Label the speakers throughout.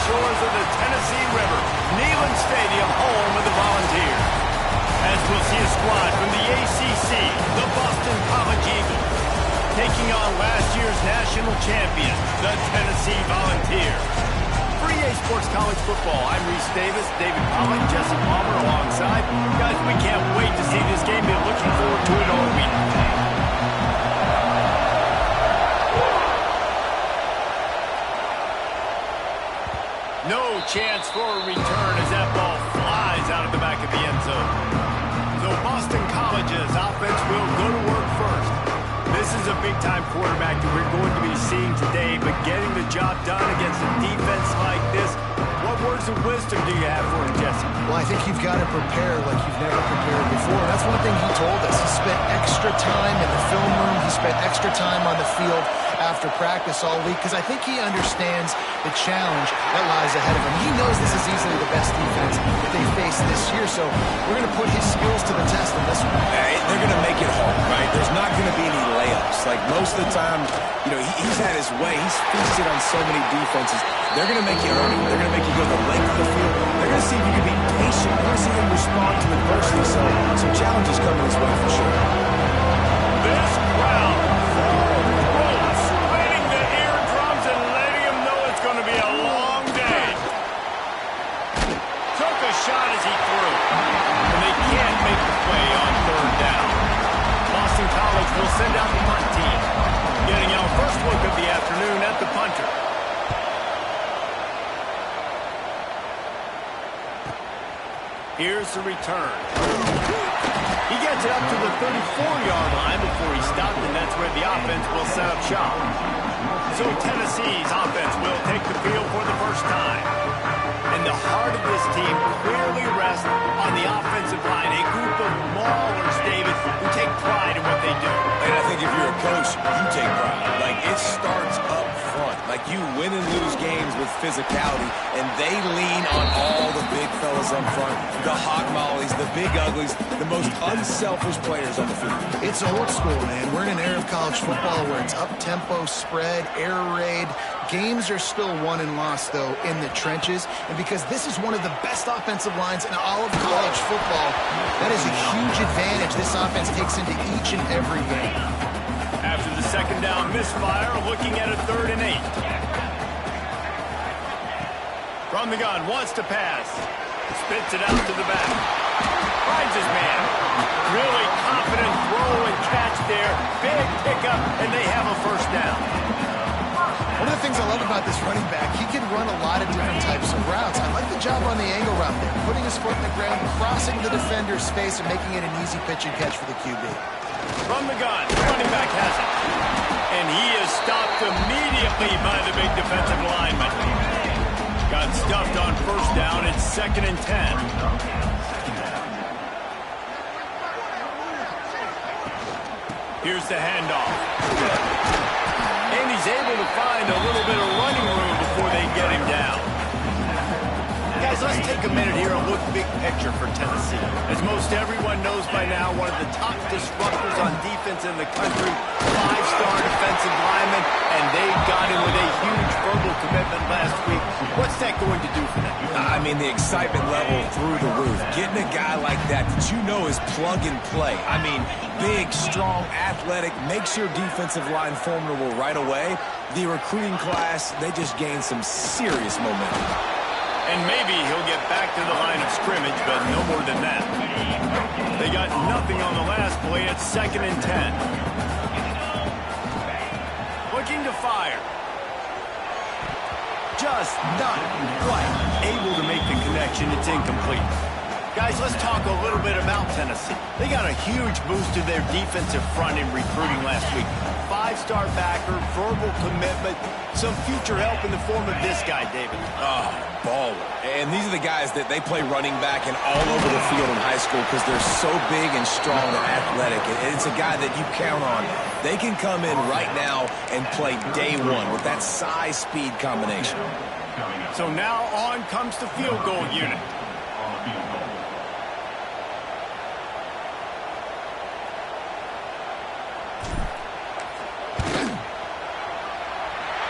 Speaker 1: shores of the Tennessee River, Neyland Stadium, home of the Volunteers. As we'll see a squad from the ACC, the Boston College Eagles, taking on last year's national champions, the Tennessee Volunteers. For EA Sports College Football, I'm Reese Davis, David Pollock, Jesse Palmer alongside. Guys, we can't wait to see this game. We're looking forward to it all week. No chance for a return as that ball flies out of the back of the end zone. So Boston College's offense will go to work first. This is a big-time quarterback that we're going to be seeing today, but getting the job done against a defense like this, what words of wisdom do you have for him, Jesse?
Speaker 2: Well, I think you've got to prepare like you've never prepared before. That's one thing he told us. He spent extra time in the film room. He spent extra time on the field after practice all week because I think he understands the challenge that lies ahead of him. He knows this is easily the best defense that they face this year, so we're going to put his skills to the test in this one.
Speaker 3: They're going to make it hard, right? There's not going to be any layups. Like most of the time, you know, he's had his way. He's feasted on so many defenses. They're going to make you earn it. They're going to make you go the length of the field. They're going to see if you can be patient. They're going to see how you respond to adversity. So some challenges coming his way for sure.
Speaker 1: This crowd splitting the eardrums and letting him know it's going to be a long day. Took a shot as he threw. And they can't make the play on third down. Boston College will send out the punt team. Getting our first look of the afternoon at the punter. Here's the return. He gets it up to the 34-yard line before he stopped, and that's where the offense will set up shop. So Tennessee's offense will take the field for the first time. And the heart of this team clearly rests on the offensive line, a group of maulers, David, who take pride in what they do.
Speaker 3: And I think if you're a coach, you take pride. Like, it starts up front. Like, you win and lose games with physicality, and they lean on all the big fellas up front, the hog mollies, the big uglies, the most unselfish players on the field.
Speaker 2: It's old school, man. We're in an era of college football where it's up-tempo, spread, air raid. Games are still won and lost, though, in the trenches. And because this is one of the best offensive lines in all of college football, that is a huge advantage this offense takes into each and every game.
Speaker 1: After the second down misfire, looking at a 3rd and 8. From the gun, wants to pass. Spits it out to the back. Finds his man. Really confident throw and catch there. Big pickup, and they have a first down.
Speaker 2: One of the things I love about this running back, he can run a lot of different types of routes. I like the job on the angle route there, putting his foot in the ground, crossing the defender's face, and making it an easy pitch and catch for the QB.
Speaker 1: From the gun, running back has it. And he is stopped immediately by the big defensive lineman. Got stuffed on first down. It's 2nd and 10. Here's the handoff. And he's able to find a little bit of running room before they get him down. Guys, let's take a minute here and look big picture for Tennessee. As most everyone knows by now, one of the top disruptors on defense in the country, 5-star defensive lineman, and they got him with a huge verbal commitment last week. What's that going to do for them?
Speaker 3: I mean, the excitement level through the roof. Getting a guy like that you know is plug and play. I mean, big, strong, athletic, makes your defensive line formidable right away. The recruiting class, they just gained some serious momentum.
Speaker 1: And maybe he'll get back to the line of scrimmage, but no more than that. They got nothing on the last play. It's 2nd and 10. Looking to fire. Just not quite able to make the connection. It's incomplete. Guys, let's talk a little bit about Tennessee. They got a huge boost to their defensive front in recruiting last week. 5-star backer, verbal commitment, some future help in the form of this guy, David.
Speaker 3: Oh, baller. And these are the guys that they play running back and all over the field in high school because they're so big and strong and athletic. And it's a guy that you count on. They can come in right now and play day one with that size-speed combination.
Speaker 1: So now on comes the field goal unit.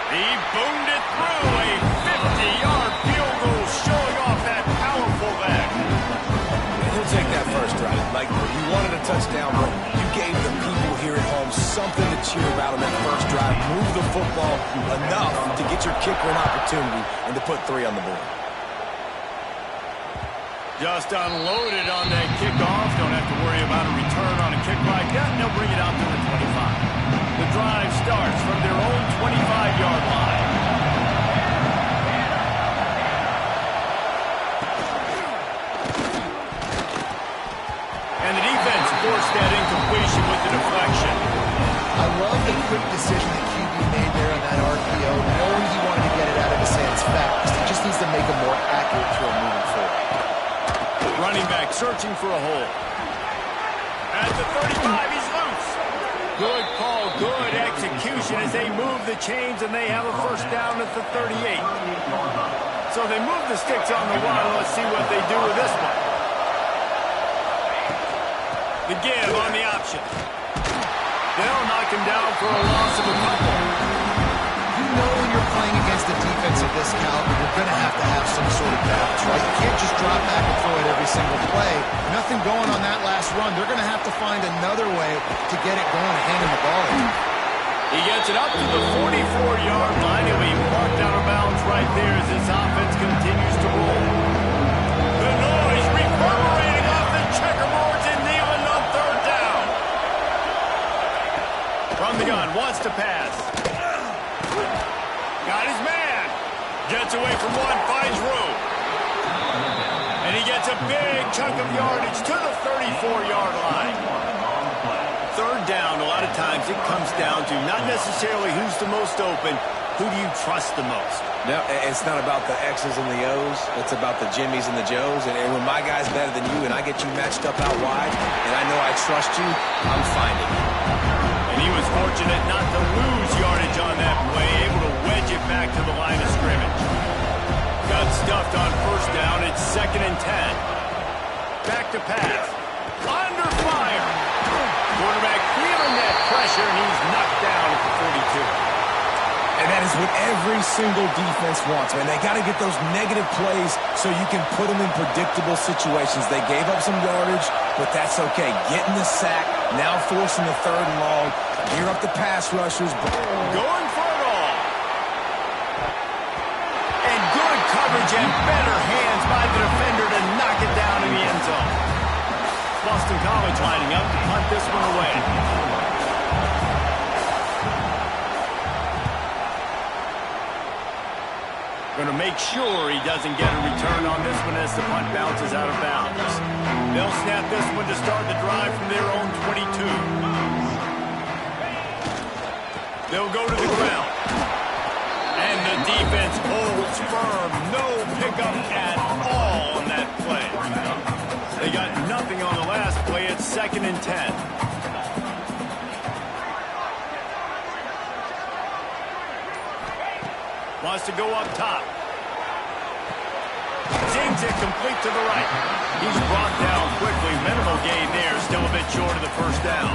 Speaker 1: He boomed it through a 50-yard
Speaker 3: touchdown, but you gave the people here at home something to cheer about on that first drive. Move the football enough to get your kicker an opportunity and to put 3 on the board.
Speaker 1: Just unloaded on that kickoff. Don't have to worry about a return on a kick like that. They'll bring it out to the 25. The drive starts from their own 25-yard line. And the defense forced that incompletion with the deflection.
Speaker 2: I love the quick decision that QB made there on that RPO, knowing he wanted to get it out of his hands fast. He just needs to make a more accurate throw moving forward.
Speaker 1: Running back searching for a hole. At the 35, he's loose. Good call, good execution as they move the chains and they have a first down at the 38. So they move the sticks on the wire. Let's see what they do with this one. The give on the option. They'll knock him down for a loss of a couple.
Speaker 2: You know when you're playing against a defense of this caliber, you're going to have some sort of balance, right? You can't just drop back and throw it every single play. Nothing going on that last run. They're going to have to find another way to get it going and hand him the ball.
Speaker 1: He gets it up to the 44-yard line. He'll be marked out of bounds right there as this offense continues to roll. The noise reverberating off the checkerboards in Neyland on third down. From the gun, wants to pass. Got his man. Gets away from one, finds room. And he gets a big chunk of yardage to the 34-yard line. Third down, a lot of times it comes down to not necessarily who's the most open, who do you trust the most?
Speaker 3: No, it's not about the X's and the O's. It's about the Jimmies and the Joes. And when my guy's better than you and I get you matched up out wide and I know I trust you, I'm finding you.
Speaker 1: And he was fortunate not to lose yardage on that play, able to wedge it back to the line of scrimmage. Got stuffed on first down. It's 2nd and 10. Back to pass. Under fire. Quarterback feeling that pressure, and he's knocked down at the 42.
Speaker 3: And that is what every single defense wants, man. They got to get those negative plays so you can put them in predictable situations. They gave up some yardage, but that's okay. Getting the sack, now forcing the 3rd and long. Gear up the pass rushers.
Speaker 1: Going for it all. And good coverage and better hands by the defender to knock it down in the end zone. Boston College lining up to punt this one away. Going to make sure he doesn't get a return on this one as the punt bounces out of bounds. They'll snap this one to start the drive from their own 22. They'll go to the ground. And the defense holds firm. No pickup at all on that play. They got nothing on the last play. It's 2nd and 10. Wants to go up top. Zings it complete to the right. He's brought down quickly. Minimal gain there. Still a bit short of the first down.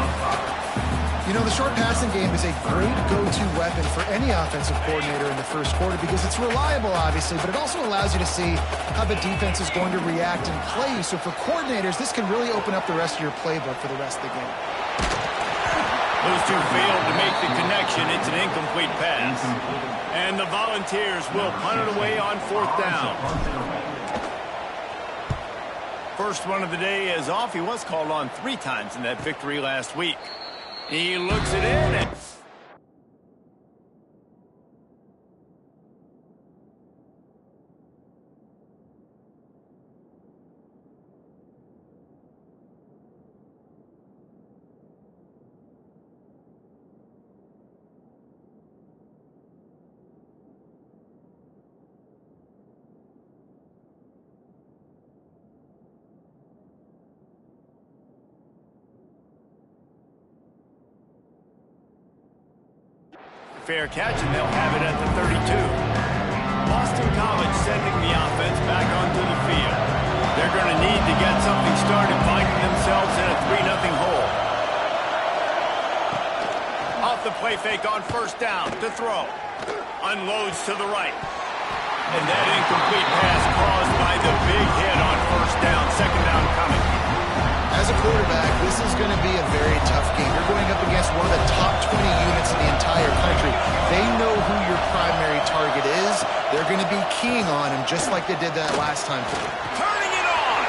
Speaker 2: You know, the short passing game is a great go-to weapon for any offensive coordinator in the first quarter because it's reliable, obviously, but it also allows you to see how the defense is going to react and play. So for coordinators, this can really open up the rest of your playbook for the rest of the game.
Speaker 1: Those two failed to make the connection. It's an incomplete pass. And the Volunteers will punt it away on 4th down. First one of the day is off. He was called on 3 times in that victory last week. He looks it in and... Fair catch, and they'll have it at the 32. Boston College sending the offense back onto the field. They're going to need to get something started, finding themselves in a 3-0 hole. Off the play fake on first down to throw. Unloads to the right. And that incomplete pass caused by the big hit on first down. 2nd down coming.
Speaker 2: As as a quarterback, this is going to be a very tough game. You're going up against one of the top 20 units in the entire country. They know who your primary target is. They're going to be keying on him just like they did that last time.
Speaker 1: Turning it on.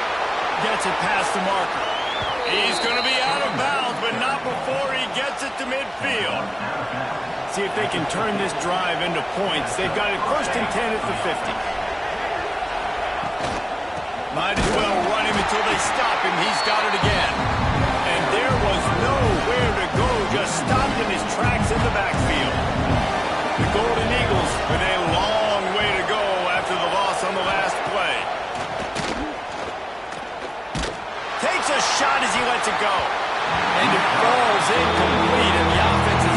Speaker 1: Gets it past the marker. He's going to be out of bounds, but not before he gets it to midfield. See if they can turn this drive into points. They've got it 1st and 10 at the 50. Might as well run him until they stop him. He's got it again. And there was nowhere to go, just stopped in his tracks in the backfield. The Golden Eagles with a long way to go after the loss on the last play. Takes a shot as he lets it go. And it falls incomplete, and the offense is...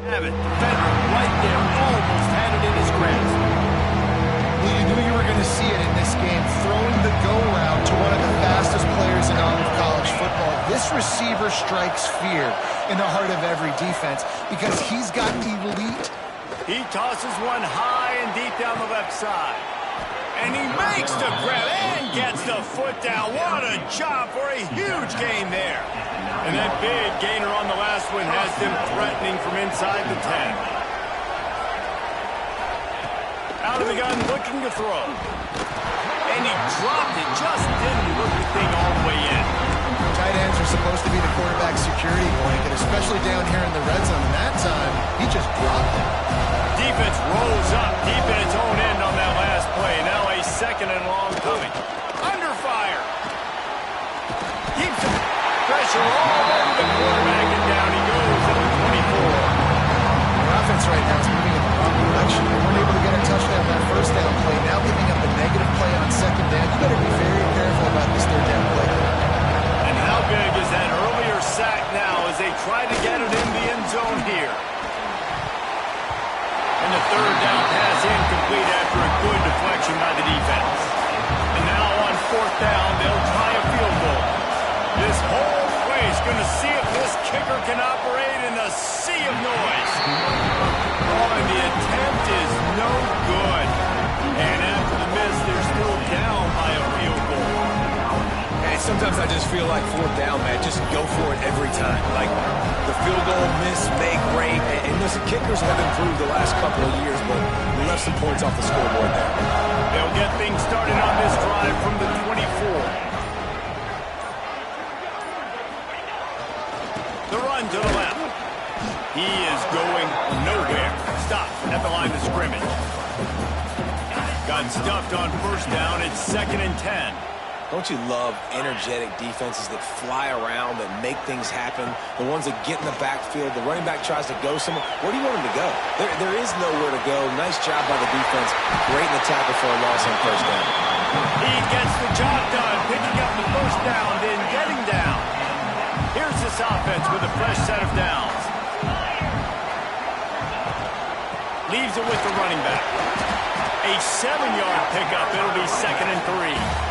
Speaker 1: Have it. Defender right there, almost had it in his grasp.
Speaker 2: Well, you knew you were going to see it in this game, throwing the go route to one of the fastest players in all of college football. This receiver strikes fear in the heart of every defense because he's got elite.
Speaker 1: He tosses one high and deep down the left side. And he makes the grab and gets the foot down. What a job for a huge gain there. And that big gainer on the last one has them threatening from inside the 10. Out of the gun, looking to throw. And he dropped it, just didn't look the thing all the way in.
Speaker 2: Tight ends are supposed to be the quarterback's security blanket, especially down here in the red zone. And that time, he just dropped it.
Speaker 1: Defense rolls up deep in its own end on that last play. Now a second and long coming. Under fire. Keeps the pressure all over the quarterback, and down he goes at the 24.
Speaker 2: Their offense right now is moving in the wrong direction. They weren't able to get a touchdown that first down play. Now giving up a negative play on second down. You better be very careful about this third down play.
Speaker 1: And how big is that earlier sack now as they try to get it in the end zone here? And the third down pass incomplete after a good deflection by the defense. And now on fourth down, they'll try a field goal. This whole play is going to see if this kicker can operate in the sea of noise. Oh, and the attempt is no good. And after the miss, they're still down by a field goal.
Speaker 3: And sometimes I just feel like fourth down, man, just go for it every time. Like the field goal, miss, make, rate. And listen, kickers have improved the last couple of years, but we left some points off the scoreboard there.
Speaker 1: They'll get things started on this drive from the 24. The run to the left. He is going nowhere. Stopped at the line of scrimmage. Got stuffed on first down. It's 2nd and 10.
Speaker 3: Don't you love energetic defenses that fly around, that make things happen? The ones that get in the backfield, the running back tries to go somewhere. Where do you want him to go? There is nowhere to go. Nice job by the defense. Great in the tackle for a loss on first down.
Speaker 1: He gets the job done, picking up the first down, then getting down. Here's this offense with a fresh set of downs. Leaves it with the running back. A 7-yard pickup. It'll be 2nd and 3.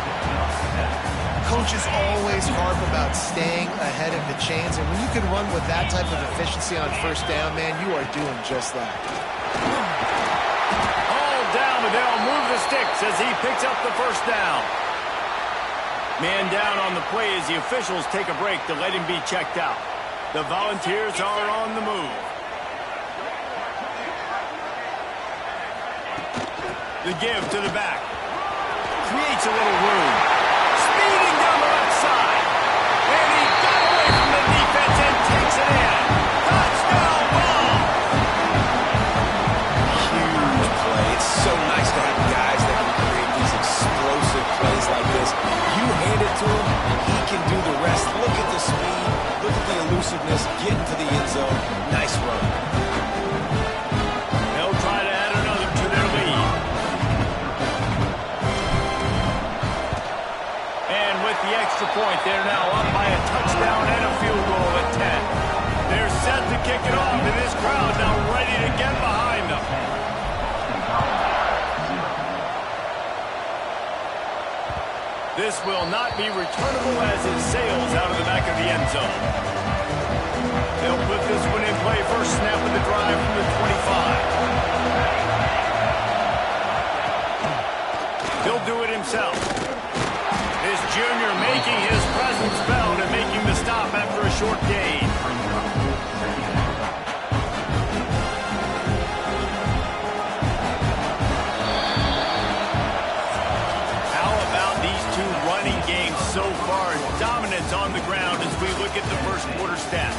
Speaker 2: Coaches always harp about staying ahead of the chains, and when you can run with that type of efficiency on first down, man, you are doing just that.
Speaker 1: All down, but they'll move the sticks as he picks up the first down. Man down on the play as the officials take a break to let him be checked out. The Volunteers are on the move. The give to the back. Creates a little room. Speeding down the left side. And he got away from the defense and takes it in. Touchdown ball.
Speaker 3: Huge play. It's so nice to have guys that can create these explosive plays like this. You hand it to him, he can do the rest. Look at the speed. Look at the elusiveness. Get into the end zone. Nice run.
Speaker 1: They'll try to add another to their lead. And with the extra point, they're now up by a touchdown and a field goal at 10. They're set to kick it off, and this crowd now ready to get behind them. This will not be returnable as it sails out of the back of the end zone. They'll put this one in play. First snap of the drive from the 25. He'll do it himself. This junior making his presence felt and making the stop after a short gain. How about these two running games so far? Dominance on the ground as we look at the first quarter stats.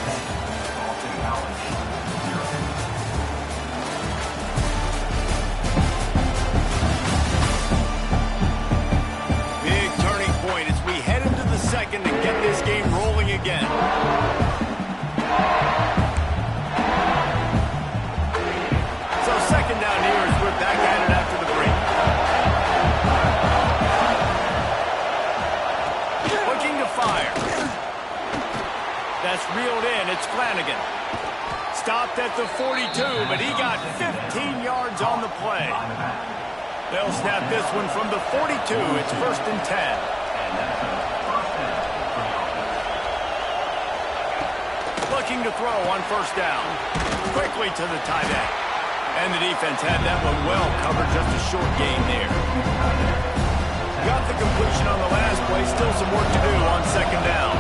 Speaker 1: Second to get this game rolling again. So second down here as we're back at it after the break. Looking to fire. That's reeled in. It's Flanagan. Stopped at the 42, but he got 15 yards on the play. They'll snap this one from the 42. It's 1st and 10. Looking to throw on first down. Quickly to the tight end. And the defense had that one well covered. Just a short gain there. Got the completion on the last play. Still some work to do on second down.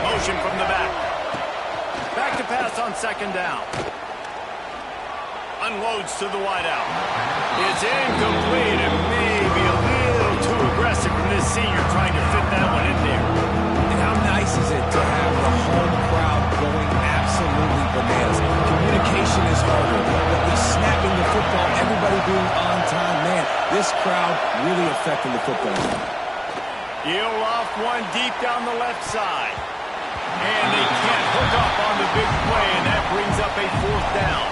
Speaker 1: Motion from the back. Back to pass on second down. Unloads to the wideout. It's incomplete and maybe a little too aggressive from this senior trying to fit that one in there.
Speaker 3: And how nice is it to have the home crowd going absolutely bananas? Communication is harder, but the snapping the football, everybody being on time, man, this crowd really affecting the football.
Speaker 1: He'll off one deep down the left side. And they can't hook up on the big play, and that brings up a fourth down.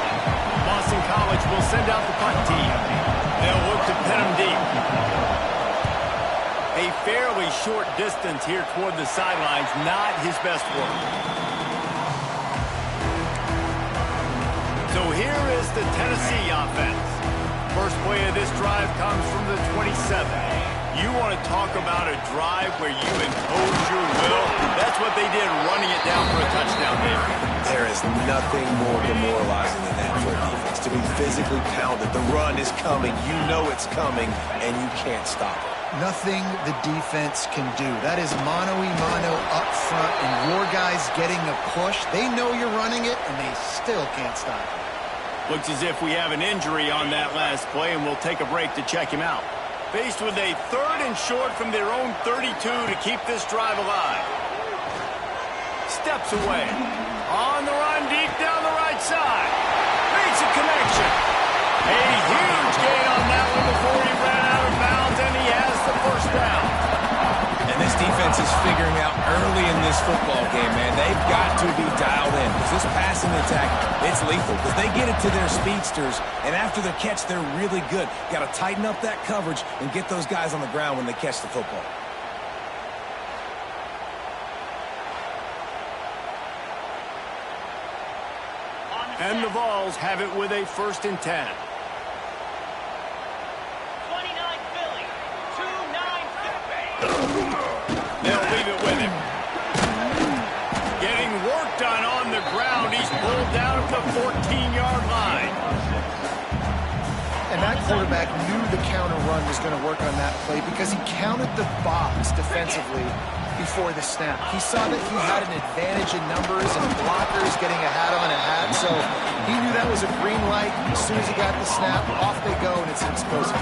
Speaker 1: Boston College will send out the punt team. They'll look to pin him deep. A fairly short distance here toward the sidelines, not his best work. So here is the Tennessee offense. First play of this drive comes from the 27. You want to talk about a drive where you impose your will? That's what they did, running it down for a touchdown there.
Speaker 3: There is nothing more demoralizing than that for a defense. To be physically pounded. The run is coming. You know it's coming, and you can't stop it.
Speaker 2: Nothing the defense can do. That is mano-a-mano up front, and your guys getting a push. They know you're running it, and they still can't stop it.
Speaker 1: Looks as if we have an injury on that last play, and we'll take a break to check him out. Faced with a 3rd and short from their own 32 to keep this drive alive. Steps away. On the run, deep down the right side. Makes a connection. A huge gain on that one before he ran out of bounds, and he has the first down.
Speaker 3: And this defense is figuring out early in this football game, man. They've got to be dialed in because this passing attack, it's lethal because they get it to their speedsters, and after the catch, they're really good. Got to tighten up that coverage and get those guys on the ground when they catch the football.
Speaker 1: And the Vols have it with a 1st and 10.
Speaker 4: 29 Philly, 2-9 Philly.
Speaker 1: They'll leave it with him. Getting work done on the ground. He's pulled down at the 14-yard line.
Speaker 2: And that quarterback knew the counter run was going to work on that play because he counted the box defensively before the snap. He saw that he had an advantage in numbers and blockers getting a hat on a hat, so he knew that was a green light. As soon as he got the snap, off they go, and it's explosive.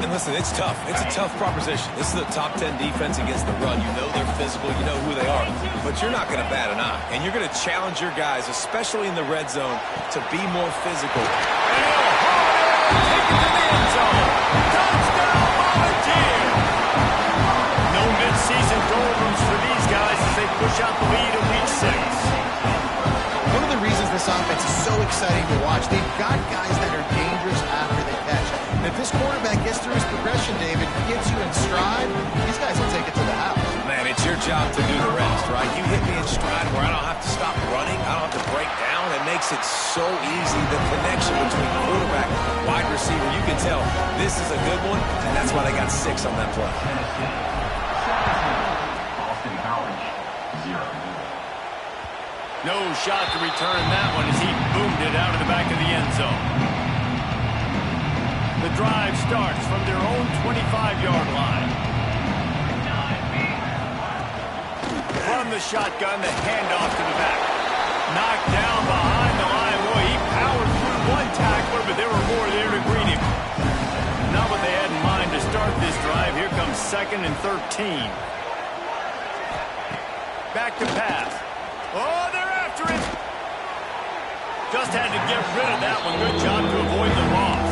Speaker 3: And listen, it's tough. It's a tough proposition. This is the top 10 defense against the run. You know they're physical. You know who they are. But you're not going to bat an eye. And you're going to challenge your guys, especially in the red zone, to be more physical.
Speaker 1: And he'll haul it in, take it to the end zone. Touchdown, Volunteer! No midseason doldrums for these guys as they push out the lead in Week 6.
Speaker 2: One of the reasons this offense is so exciting to watch, they've got guys that are dangerous after they catch. And if this quarterback gets through his progression, David, gets you in stride, these guys will take it to the house.
Speaker 3: Man, it's your job to do the rest, right? You hit me in stride where I don't have to stop running. I don't have to break down. It makes it so easy, the connection between quarterback and wide receiver. You can tell this is a good one, and that's why they got 6 on that play.
Speaker 5: Boston College, 0.
Speaker 1: No shot to return that one as he boomed it out of the back of the end zone. The drive starts from their own 25-yard line. From the shotgun, the handoff to the back. Knocked down behind the line. Boy, he powered through one tackler, but there were more there to greet him. Not what they had in mind to start this drive. Here comes 2nd and 13. Back to pass. Oh, they're after it. Just had to get rid of that one. Good job to avoid the loss.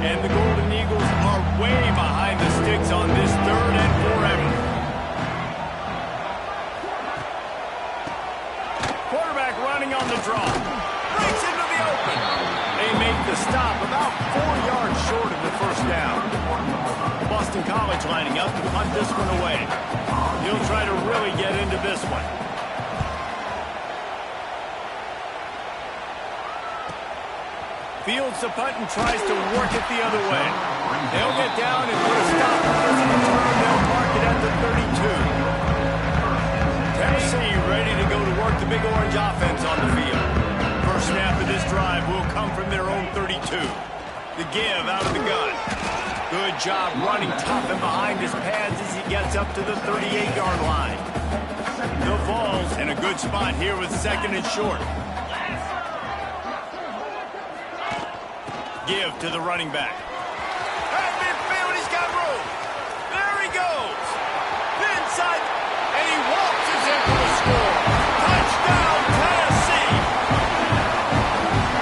Speaker 1: And the Golden Eagles are way behind the sticks on this 3rd and forever. Quarterback running on the draw. Breaks into the open. They make the stop about 4 yards short of the first down. Boston College lining up to punt this one away. He'll try to really get into this one. Fields the punt and tries to work it the other way. They'll get down and put a stop to this return. They'll mark it at the 32. Tennessee ready to go to work the Big Orange offense on the field. First snap of this drive will come from their own 32. The give out of the gun. Good job running top and behind his pads as he gets up to the 38-yard line. The Vols in a good spot here with second and short. Give to the running back. At midfield, he's got room. There he goes. Inside, and he walks us in for the score. Touchdown, Tennessee.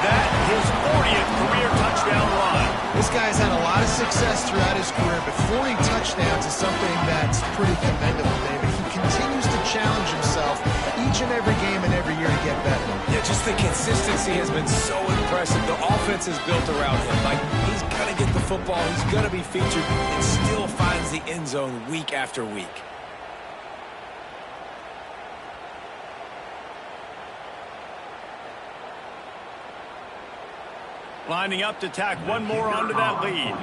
Speaker 1: That his 40th career touchdown run.
Speaker 2: This guy's had a lot of success throughout his career, but 40 touchdowns is something that's pretty commendable, David. He continues to challenge himself each and every game and every year to get better.
Speaker 3: Yeah, just the consistency has been so impressive. The offense is built around him. Like, he's going to get the football, he's going to be featured, and still finds the end zone week after week.
Speaker 1: Lining up to tack one more onto that lead.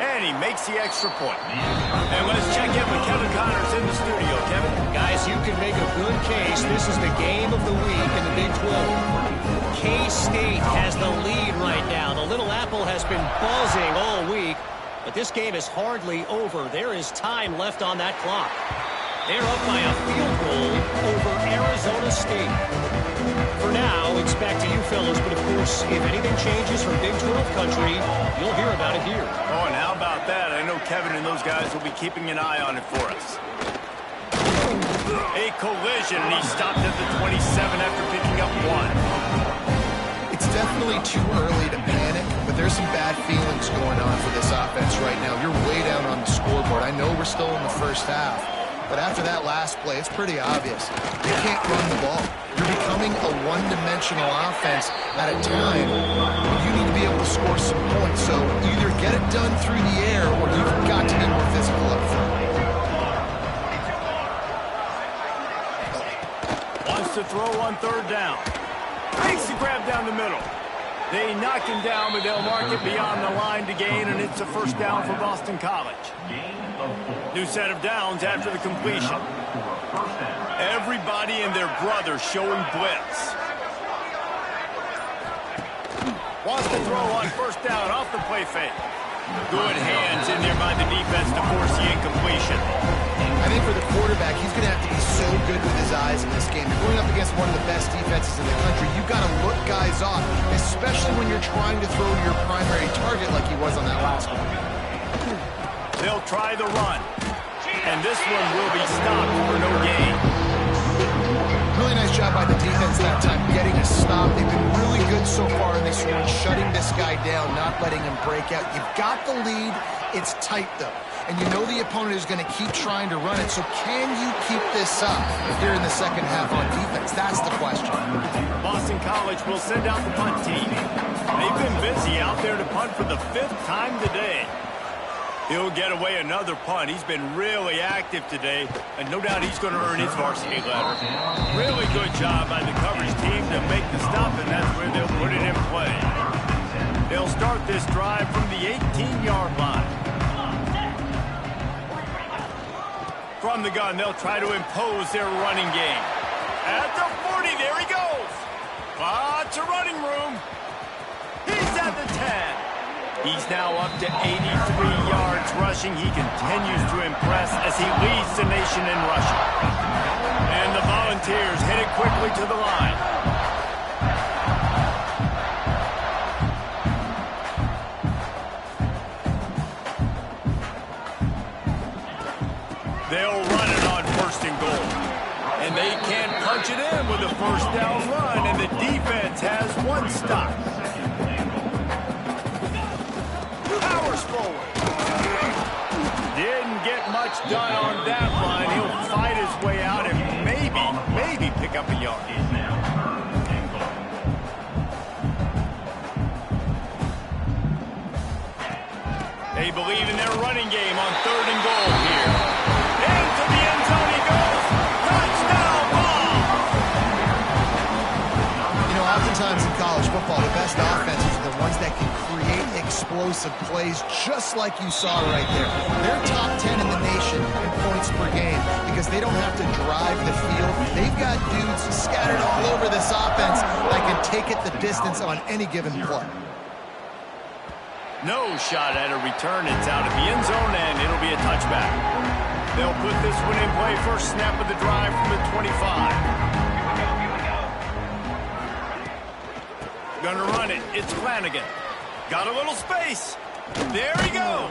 Speaker 1: And he makes the extra point. And let's check in with Kevin Connors in the studio. Kevin?
Speaker 6: Guys, you can make a good case. This is the game of the week in the Big 12. K-State has the lead right now. The Little Apple has been buzzing all week, but this game is hardly over. There is time left on that clock. They're up by a field goal over Arizona State. For now, it's back to you fellows, but of course, if anything changes from Big 12 country, you'll hear about it here.
Speaker 1: Oh, and how about that? I know Kevin and those guys will be keeping an eye on it for us. A collision, and he stopped at the 27 after picking up one.
Speaker 2: It's definitely too early to panic, but there's some bad feelings going on for this offense right now. You're way down on the scoreboard. I know we're still in the first half, but after that last play, it's pretty obvious. You can't run the ball. You're becoming a one-dimensional offense at a time when you need to be able to score some points. So either get it done through the air or you've got to be more physical up front.
Speaker 1: Wants to throw on third down. Makes the grab down the middle. They knock him down, but they'll mark it beyond the line to gain, and it's a first down for Boston College. New set of downs after the completion. Everybody and their brother showing blitz. Wants to throw on first down off the play fake. Good hands in there by the defense to force the incompletion.
Speaker 2: I think for the quarterback, he's going to have to be so good with his eyes in this game. You're going up against one of the best defenses in the country. You've got to look guys off, especially when you're trying to throw to your primary target like he was on that last one.
Speaker 1: They'll try the run. And this one will be stopped for no gain.
Speaker 2: Really nice job by the defense that time, getting a stop. They've been really good so far in this one, shutting this guy down, not letting him break out. You've got the lead. It's tight, though. And you know the opponent is going to keep trying to run it. So can you keep this up here in the second half on defense? That's the question.
Speaker 1: Boston College will send out the punt team. They've been busy out there to punt for the 5th time today. He'll get away another punt. He's been really active today, and no doubt he's going to earn his varsity ladder. Really good job by the coverage team to make the stop, and that's where they'll put it in play. They'll start this drive from the 18-yard line. From the gun, they'll try to impose their running game. At the 40, there he goes. Lots of running room. He's at the 10. He's now up to 83 yards rushing. He continues to impress as he leads the nation in rushing. And the Volunteers headed quickly to the line. They'll run it on first and goal. And they can't punch it in with a first down run, and the defense has one stop. Powers forward. Didn't get much done on that line. He'll fight his way out and maybe pick up a yard. They believe in their running game on third and goal here. Into the end zone he goes. Touchdown ball.
Speaker 2: You know, oftentimes Sometimes in college football, the best offenses are the ones that can create explosive plays, just like you saw right there. They're top 10 in the nation in points per game because they don't have to drive the field. They've got dudes scattered all over this offense that can take it the distance on any given play.
Speaker 1: No shot at a return. It's out of the end zone, and it'll be a touchback. They'll put this one in play. First snap of the drive from the 25. Gonna run it. It's Flanagan. Got a little space. There he goes.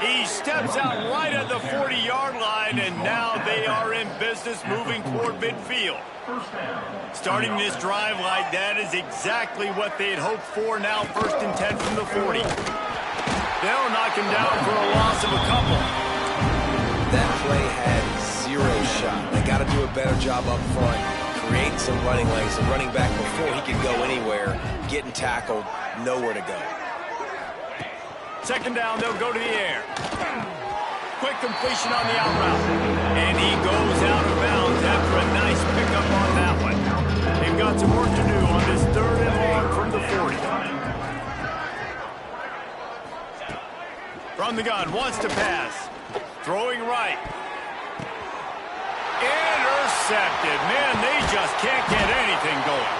Speaker 1: He steps out right at the 40-yard line, and now they are in business moving toward midfield. Starting this drive like that is exactly what they had hoped for. Now 1st and 10 from the 40. They'll knock him down for a loss of a couple.
Speaker 3: That play had 0 shot. They got to do a better job up front, creating some running lanes. The running back, before he could go anywhere, getting tackled, nowhere to go.
Speaker 1: 2nd down, they'll go to the air. Quick completion on the out route. And he goes out of bounds after a nice pickup on that one. They've got some work to do on this 3rd and long from the 40. From the gun, wants to pass. Throwing right. Intercepted. Man, they just can't get anything going.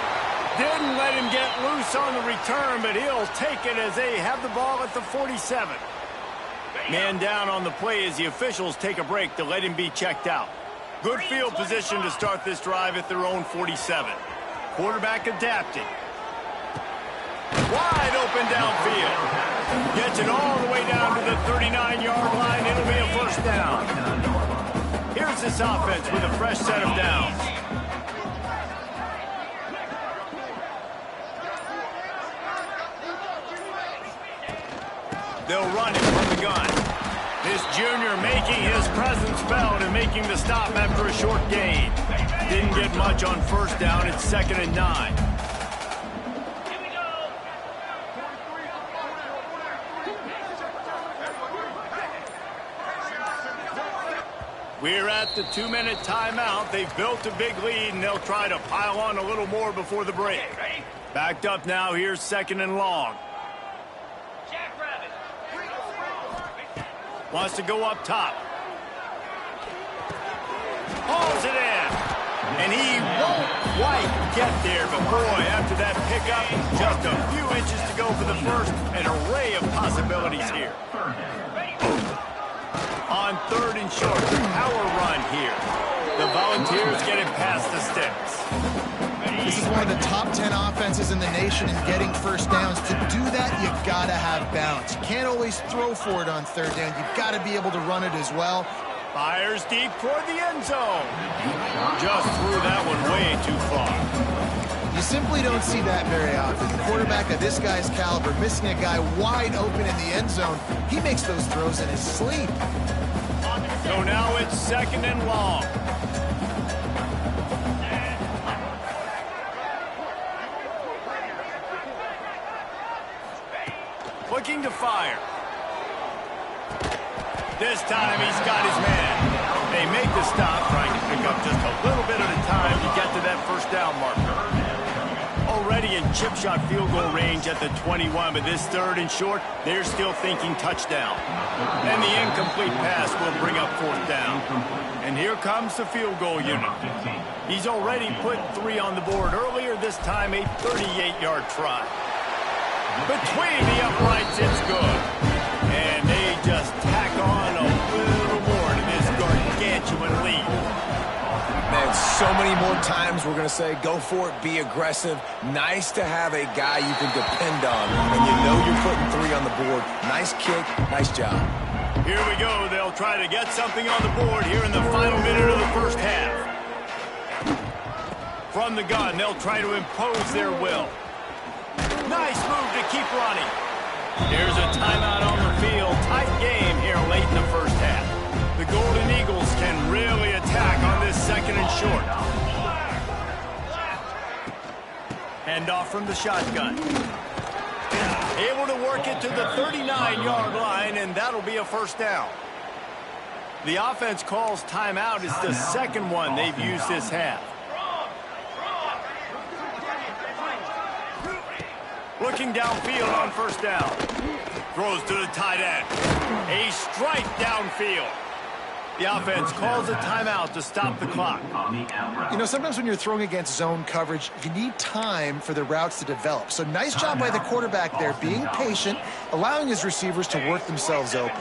Speaker 1: Didn't let him get loose on the return, but he'll take it as they have the ball at the 47. Man down on the play as the officials take a break to let him be checked out. Good field position to start this drive at their own 47. Quarterback adapting. Wide open downfield. Gets it all the way down to the 39-yard line. It'll be a 1st down. Here's this offense with a fresh set of downs. They'll run it from the gun. This junior making his presence felt and making the stop after a short gain. Didn't get much on 1st down. It's 2nd and 9. We're at the 2-minute timeout. They've built a big lead, and they'll try to pile on a little more before the break. Backed up now. Here's 2nd and long. Wants to go up top. Hauls it in. And he won't quite get there. But boy, after that pickup, just a few inches to go for the first. An array of possibilities here. On 3rd and short, the power run here. The Volunteers get it past the sticks.
Speaker 2: This is one of the top 10 offenses in the nation in getting 1st downs. To do that, you got to have balance. You can't always throw for it on 3rd down. You've got to be able to run it as well.
Speaker 1: Fires deep toward the end zone. Just threw that one way too far.
Speaker 2: You simply don't see that very often. The quarterback of this guy's caliber missing a guy wide open in the end zone. He makes those throws in his sleep.
Speaker 1: So now it's 2nd and long. Looking to fire. This time he's got his man. They make the stop, trying to pick up just a little bit at a time to get to that 1st down marker. Already in chip shot field goal range at the 21, but this 3rd and short, they're still thinking touchdown. And the incomplete pass will bring up 4th down. And here comes the field goal unit. He's already put 3 on the board earlier, this time a 38-yard try. Between the uprights, it's good. And they just tack on a little more to this gargantuan lead.
Speaker 3: Man, so many more times we're going to say, go for it, be aggressive. Nice to have a guy you can depend on, and you know you're putting 3 on the board. Nice kick, nice job.
Speaker 1: Here we go. They'll try to get something on the board here in the final minute of the 1st half. From the gun, they'll try to impose their will. Nice move to keep running. Here's a timeout on the field. Tight game here late in the 1st half. The Golden Eagles can really attack on this 2nd and short. Handoff from the shotgun. Able to work it to the 39-yard line, and that'll be a 1st down. The offense calls timeout. It's the 2nd one they've used this half. Looking downfield on first down. Throws to the tight end. A strike downfield. The offense calls a timeout to stop the clock.
Speaker 2: You know, sometimes when you're throwing against zone coverage, you need time for the routes to develop. So nice job by the quarterback there, being patient, allowing his receivers to work themselves open.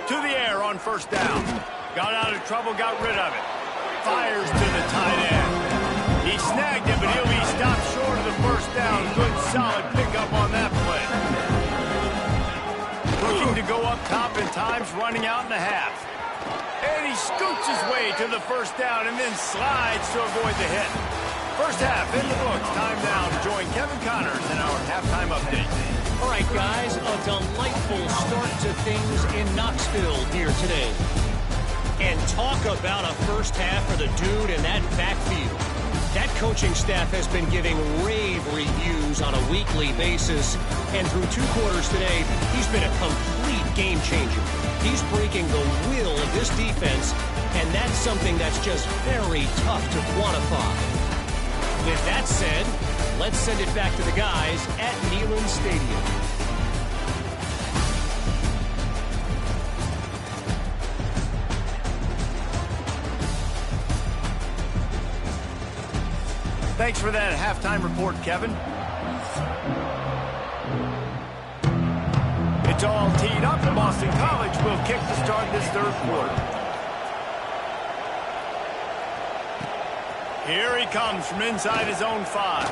Speaker 1: To the air on first down. Got out of trouble, got rid of it. Fires to the tight end. He snagged it, but he'll be stopped short of the first down. Good, solid pickup on that play. Looking to go up top in times, running out in the half. And he scoots his way to the first down and then slides to avoid the hit. First half in the books. Time now to join Kevin Connors in our halftime update.
Speaker 6: All right, guys, a delightful start to things in Knoxville here today. And talk about a first half for the dude in that backfield. That coaching staff has been giving rave reviews on a weekly basis. And through 2 quarters today, he's been a complete game changer. He's breaking the will of this defense, and that's something that's just very tough to quantify. With that said, let's send it back to the guys at Neyland Stadium.
Speaker 1: Thanks for that halftime report, Kevin. It's all teed up. Boston College will kick to start this third quarter. Here he comes from inside his own 5.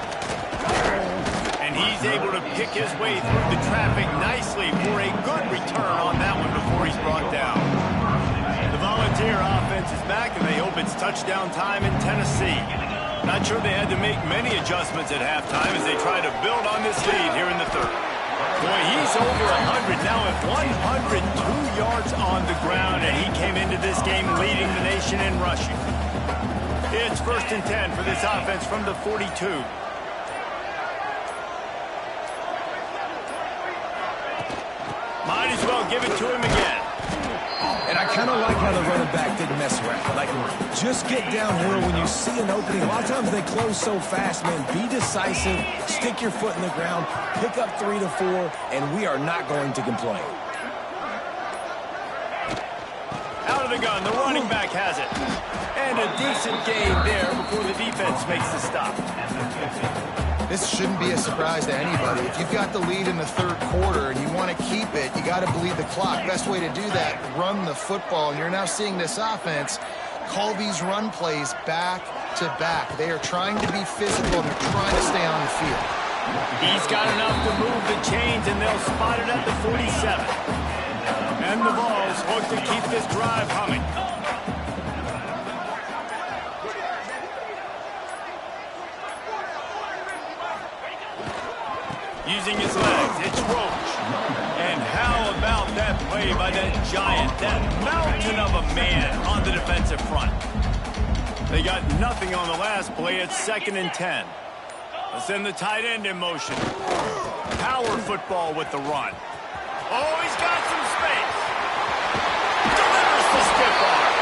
Speaker 1: And he's able to pick his way through the traffic nicely for a good return on that one before he's brought down. The Volunteer offense is back, and they hope it's touchdown time in Tennessee. Not sure they had to make many adjustments at halftime as they try to build on this lead here in the third. Boy, he's over 100 now at 102 yards on the ground, and he came into this game leading the nation in rushing. It's 1st and 10 for this offense from the 42. Might as well give it to him again.
Speaker 3: And I kind of like how the running back didn't mess around. Like, just get downhill when you see an opening. A lot of times they close so fast, man. Be decisive, stick your foot in the ground, pick up 3 to 4, and we are not going to complain.
Speaker 1: Out of the gun, the running back has it. And a decent gain there before the defense makes the stop.
Speaker 2: This shouldn't be a surprise to anybody. If you've got the lead in the third quarter and you want to keep it, you got to bleed the clock. Best way to do that, run the football. And you're now seeing this offense call these run plays back to back. They are trying to be physical, and they're trying to stay on the field.
Speaker 1: He's got enough to move the chains, and they'll spot it at the 47. And the Vols hook to keep this drive humming. Using his legs, it's Roach. And how about that play by that giant, that mountain of a man on the defensive front? They got nothing on the last play. It's 2nd and 10. Let's send the tight end in motion. Power football with the run. Oh, he's got some space. Delivers the stiff arm.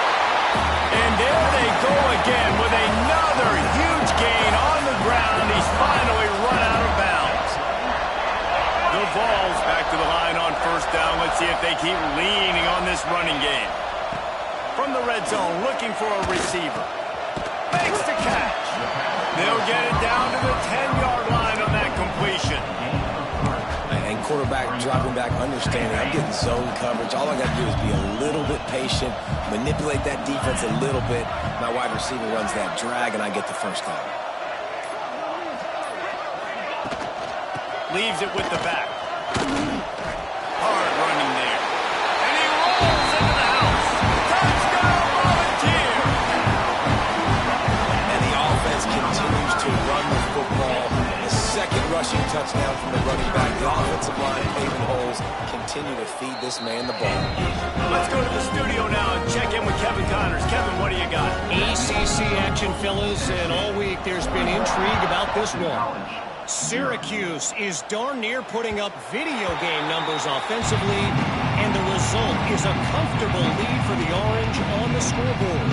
Speaker 1: And there they go again with another huge gain on the ground. He's finally run out of bounds. The Vols back to the line on first down. Let's see if they keep leaning on this running game. From the red zone, looking for a receiver. Makes the catch. They'll get it down to the 10-yard line on that completion.
Speaker 3: And quarterback dropping back, understanding I'm getting zone coverage. All I got to do is be a little bit patient, manipulate that defense a little bit. My wide receiver runs that drag, and I get the first down.
Speaker 1: Leaves it with the back. Hard running there. And he rolls into the house. Touchdown, Volunteer!
Speaker 3: And the offense continues to run the football. The second rushing touchdown from the running back. The offensive line paving holes. Continue to feed this man the ball.
Speaker 1: Let's go to the studio now and check in with Kevin Connors. Kevin, what do you got?
Speaker 6: ACC action, fellas, and all week there's been intrigue about this one. Syracuse is darn near putting up video game numbers offensively, and the result is a comfortable lead for the Orange on the scoreboard.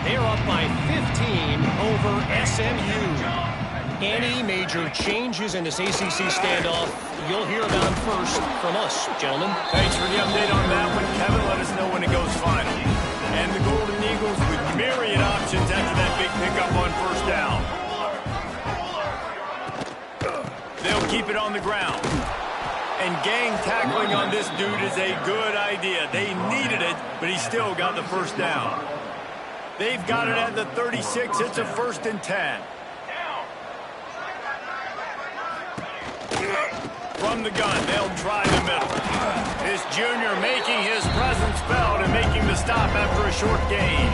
Speaker 6: They're up by 15 over SMU. Any major changes in this ACC standoff, you'll hear about them first from us, gentlemen.
Speaker 1: Thanks for the update on that one, Kevin. Let us know when it goes final. And the Golden Eagles with myriad options after that big pickup on first down. They'll keep it on the ground. And gang tackling on this dude is a good idea. They needed it, but he still got the first down. They've got it at the 36. It's a 1st and 10. From the gun, they'll try the middle. This junior making his presence felt and making the stop after a short gain.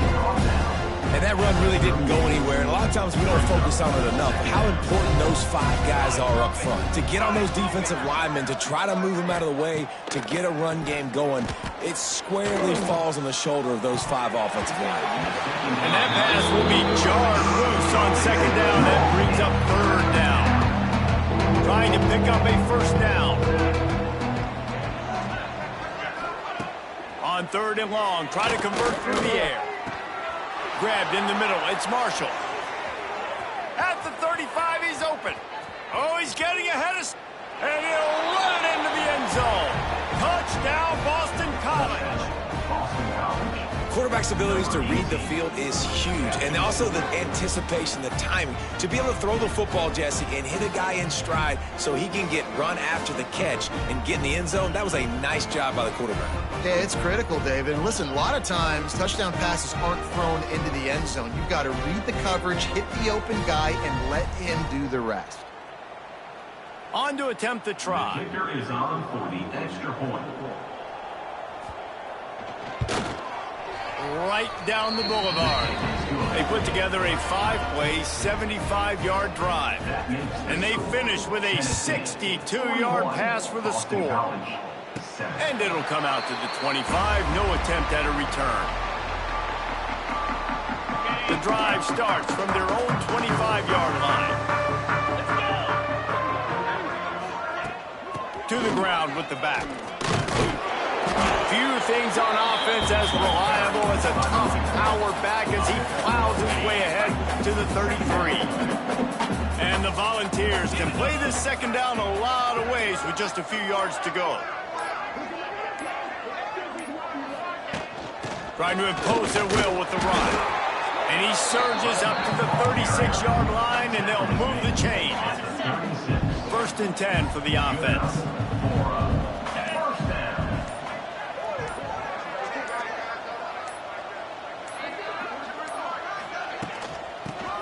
Speaker 3: And that run really didn't go anywhere. And a lot of times we don't focus on it enough. How important those 5 guys are up front. To get on those defensive linemen, to try to move them out of the way, to get a run game going, it squarely falls on the shoulder of those 5 offensive linemen.
Speaker 1: And that pass will be jarred loose on 2nd down. That brings up 3rd down. Trying to pick up a 1st down. On 3rd and long, try to convert through the air. Grabbed in the middle, it's Marshall. At the 35, he's open. Oh, he's getting ahead of... And he'll run it into the end zone. Touchdown, Boston College.
Speaker 3: Quarterback's abilities to read the field is huge, and also the anticipation, the timing. To be able to throw the football, Jesse, and hit a guy in stride so he can get run after the catch and get in the end zone, that was a nice job by the quarterback.
Speaker 2: Yeah, it's critical, David. And listen, a lot of times, touchdown passes aren't thrown into the end zone. You've got to read the coverage, hit the open guy, and let him do the rest.
Speaker 1: On to attempt the try.
Speaker 5: The kicker is on for the extra point.
Speaker 1: Right down the boulevard. They put together a 5-play, 75-yard drive. And they finish with a 62-yard pass for the score. And it'll come out to the 25. No attempt at a return. The drive starts from their own 25-yard line. To the ground with the back. Few things on offense as reliable as a tough power back as he plows his way ahead to the 33. And the Volunteers can play this 2nd down a lot of ways with just a few yards to go. Trying to impose their will with the run. And he surges up to the 36-yard line, and they'll move the chain. 1st and 10 for the offense.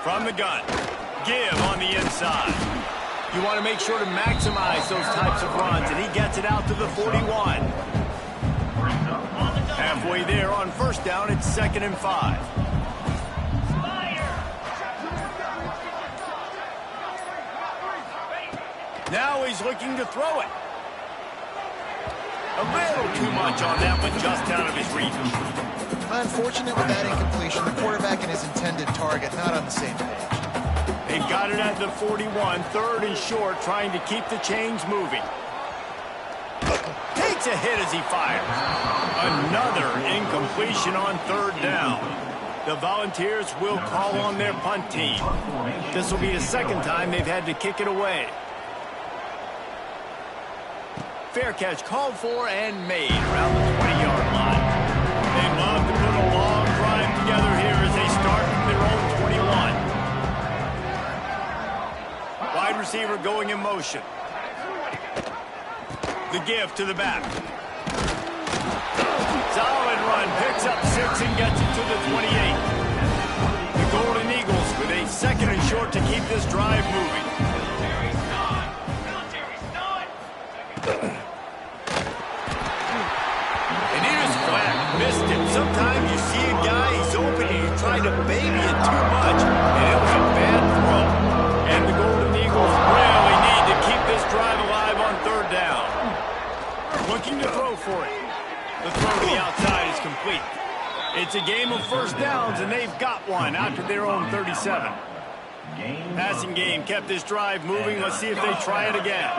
Speaker 1: From the gun, give on the inside. You want to make sure to maximize those types of runs, and he gets it out to the 41. Halfway there on 1st down, it's 2nd and 5. Now he's looking to throw it. A little too much on that one, just out of his reach.
Speaker 2: Unfortunate with that incompletion. The quarterback and his intended target not on the same page.
Speaker 1: They've got it at the 41, 3rd and short, trying to keep the chains moving. Takes a hit as he fires. Another incompletion on 3rd down. The Volunteers will call on their punt team. This will be the 2nd time they've had to kick it away. Fair catch called for and made around the 20-yard line. They love to put a long drive together here as they start from their own 21. Wide receiver going in motion. The give to the back. Solid run, picks up 6 and gets it to the 28. The Golden Eagles with a 2nd and short to keep this drive moving. Missed it. Sometimes you see a guy, he's open, and you try to baby it too much, and it was a bad throw. And the Golden Eagles really need to keep this drive alive on 3rd down. Looking to throw for it. The throw to the outside is complete. It's a game of 1st downs, and they've got one out to their own 37. Passing game kept this drive moving. Let's see if they try it again.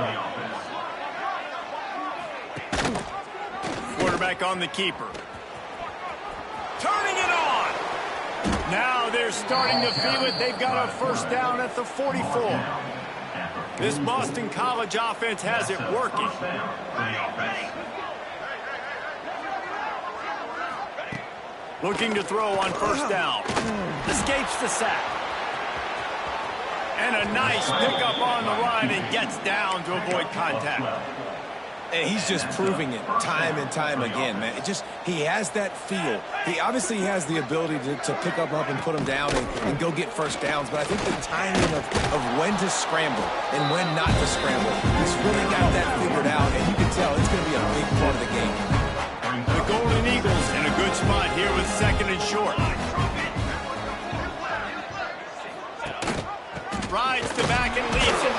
Speaker 1: Quarterback on the keeper. Turning it on. Now they're starting to feel it. They've got a first down at the 44. This Boston College offense has it working. Looking to throw on first down. Escapes the sack. And a nice pickup on the line and gets down to avoid contact.
Speaker 3: And he's just proving it time and time again, man. He has that feel. He obviously has the ability to pick up and put him down and go get first downs. But I think the timing of when to scramble and when not to scramble, he's really got that figured out. And you can tell it's going to be a big part of the game.
Speaker 1: The Golden Eagles in a good spot here with second and short. Rides to back and leads it.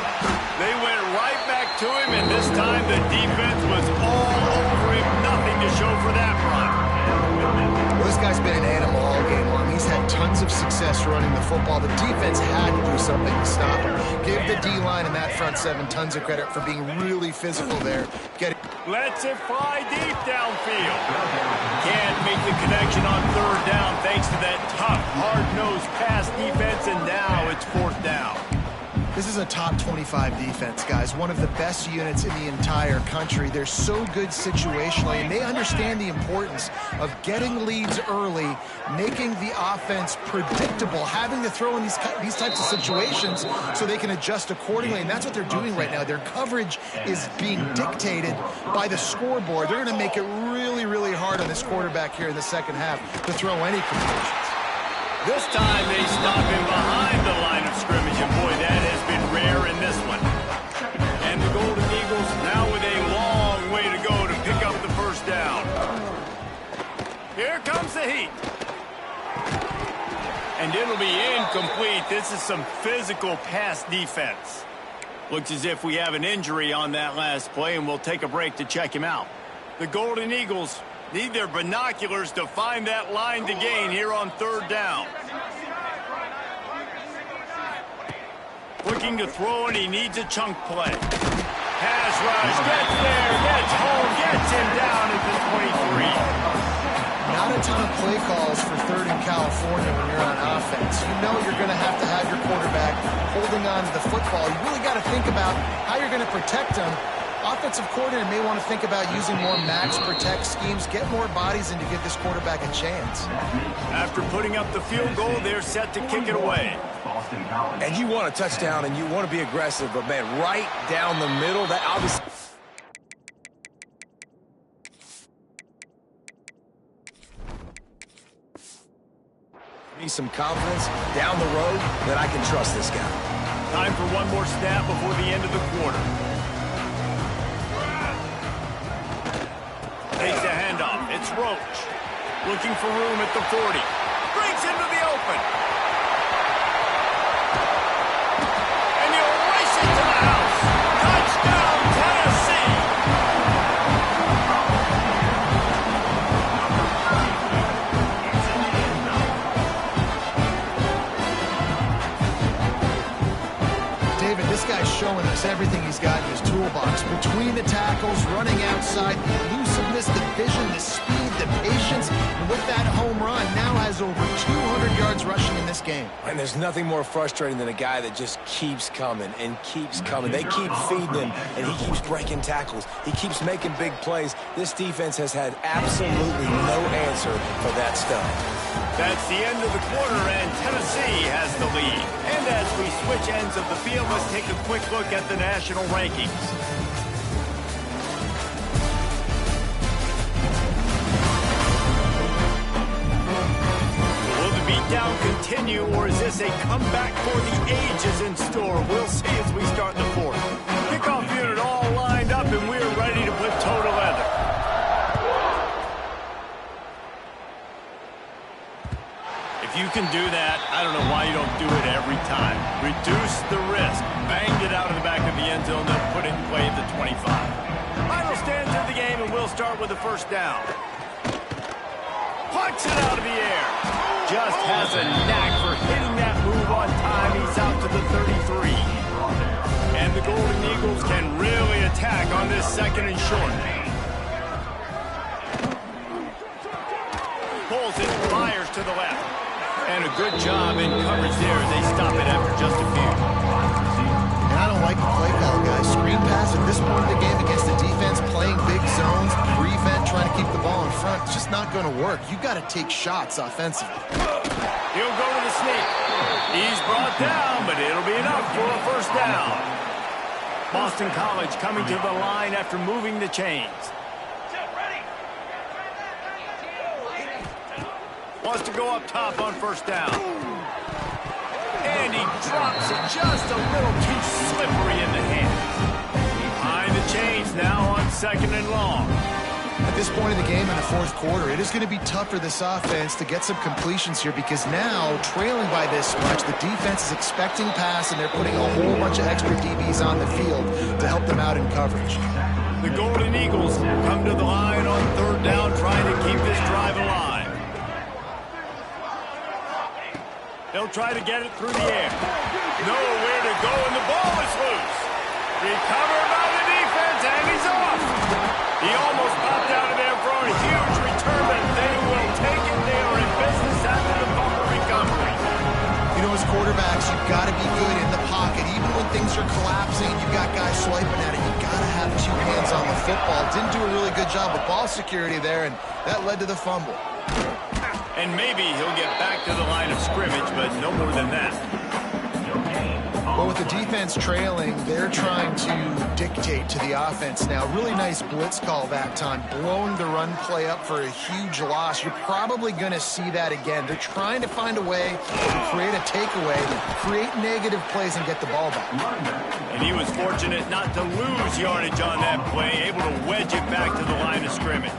Speaker 1: They went right back to him, and this time the defense was all over him. Nothing to show for that run.
Speaker 2: Well, this guy's been an animal all game long. He's had tons of success running the football. The defense had to do something to stop him. Give the D-line and that front seven tons of credit for being really physical there.
Speaker 1: Lets it fly deep downfield. Can't make the connection on third down thanks to that tough, hard-nosed pass defense, and now it's fourth down.
Speaker 2: This is a top 25 defense, guys. One of the best units in the entire country. They're so good situationally, and they understand the importance of getting leads early, making the offense predictable, having to throw in these types of situations so they can adjust accordingly, and that's what they're doing right now. Their coverage is being dictated by the scoreboard. They're going to make it really, really hard on this quarterback here in the second half to throw any completions.
Speaker 1: This time they stop him behind the line of scrimmage, and boy, that has been rare in this one. And the Golden Eagles now with a long way to go to pick up the first down. Here comes the heat. And it'll be incomplete. This is some physical pass defense. Looks as if we have an injury on that last play, and we'll take a break to check him out. The Golden Eagles need their binoculars to find that line to gain here on third down. Looking to throw, and he needs a chunk play. Pass rush, gets there, gets home, gets him down at the 23.
Speaker 2: Not a ton of play calls for third in California when you're on offense. You know you're going to have your quarterback holding on to the football. You really got to think about how you're going to protect him. Offensive coordinator may want to think about using more max protect schemes, get more bodies in to give this quarterback a chance.
Speaker 1: After putting up the field goal, they're set to kick it away.
Speaker 3: And you want a touchdown and you want to be aggressive, but man, right down the middle, that obviously... me some confidence down the road that I can trust this guy.
Speaker 1: Time for one more snap before the end of the quarter. Takes the handoff. It's Roach. Looking for room at the 40. Breaks into the open. And he'll race it to the house. Touchdown, Tennessee.
Speaker 2: David, this guy's showing us everything he's got in his toolbox. Between the tackles, running outside, the elusiveness, the vision, the speed, the patience, and with that home run, now has over 200 yards rushing in this game.
Speaker 3: And there's nothing more frustrating than a guy that just keeps coming and keeps coming. They keep feeding him, and he keeps breaking tackles. He keeps making big plays. This defense has had absolutely no answer for that stuff.
Speaker 1: That's the end of the quarter, and Tennessee has the lead. And as we switch ends of the field, let's take a quick look at the national rankings. Will the beatdown continue, or is this a comeback for the ages in store? We'll see as we start the fourth. Kickoff unit all lined up, and we're ready to put toe to leather. If you can do that, I don't know why you don't do it every time. Reduce the risk. Banged it out of the back of the end zone, then put it in play at the 25. Final stands of the game, and we'll start with the first down. Puts it out of the air. Just has a knack for hitting that move on time. He's out to the 33. And the Golden Eagles can really attack on this second and short. Pulls it, fires to the left. And a good job in coverage there. They stop it after just a few.
Speaker 2: And I don't like the play call, guys. Screen pass at this point in the game against the defense, playing big zones, prevent, trying to keep the ball in front. It's just not going to work. You got to take shots offensively.
Speaker 1: He'll go to the sneak. He's brought down, but it'll be enough for a first down. Boston College coming to the line after moving the chains. Wants to go up top on first down. And he drops it just a little too slippery in the hands. Behind the chains now on second and long.
Speaker 2: At this point in the game in the fourth quarter, it is going to be tough for this offense to get some completions here because now, trailing by this much, the defense is expecting pass and they're putting a whole bunch of extra DBs on the field to help them out in coverage.
Speaker 1: The Golden Eagles come to the line on third down, trying to keep this drive alive. They'll try to get it through the air. Nowhere to go, and the ball is loose. Recovered by the defense, and he's off. He almost popped out of there for a huge return, but they will take it. They are in business after the bumper recovery.
Speaker 2: You know, as quarterbacks, you've got to be good in the pocket. Even when things are collapsing, you've got guys swiping at it. You've got to have two hands on the football. Didn't do a really good job with ball security there, and that led to the fumble.
Speaker 1: And maybe he'll get back to the line of scrimmage, but no more than that.
Speaker 2: Well, with the defense trailing, they're trying to dictate to the offense now. Really nice blitz call that time, blowing the run play up for a huge loss. You're probably going to see that again. They're trying to find a way to create a takeaway, create negative plays, and get the ball back.
Speaker 1: And he was fortunate not to lose yardage on that play, able to wedge it back to the line of scrimmage.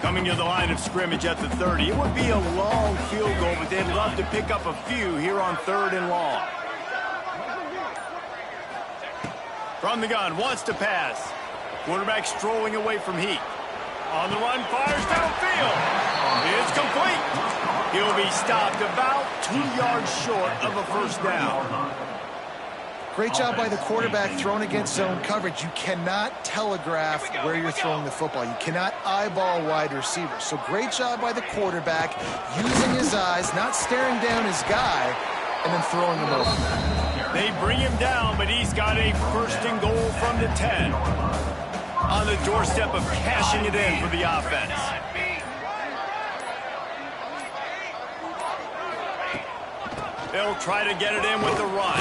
Speaker 1: Coming to the line of scrimmage at the 30. It would be a long field goal, but they'd love to pick up a few here on third and long. From the gun, wants to pass. Quarterback strolling away from Heat. On the run, fires downfield. It's complete. He'll be stopped about 2 yards short of a first down.
Speaker 2: Great job by the quarterback throwing against zone coverage. You cannot telegraph where you're throwing the football. You cannot eyeball wide receivers. So great job by the quarterback using his eyes, not staring down his guy, and then throwing him over.
Speaker 1: They bring him down, but he's got a first and goal from the 10. On the doorstep of cashing it in for the offense. They'll try to get it in with the run.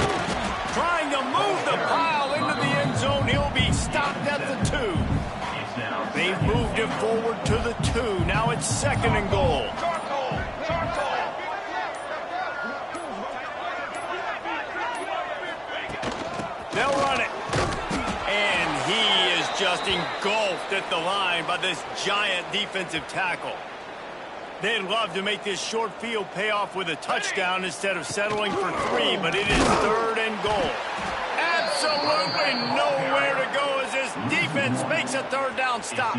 Speaker 1: Trying to move the pile into the end zone. He'll be stopped at the 2. They've moved it forward to the 2. Now it's second and goal. They'll run it. And he is just engulfed at the line by this giant defensive tackle. They'd love to make this short field pay off with a touchdown instead of settling for 3, but it is third and goal. Absolutely nowhere to go as this defense makes a third down stop.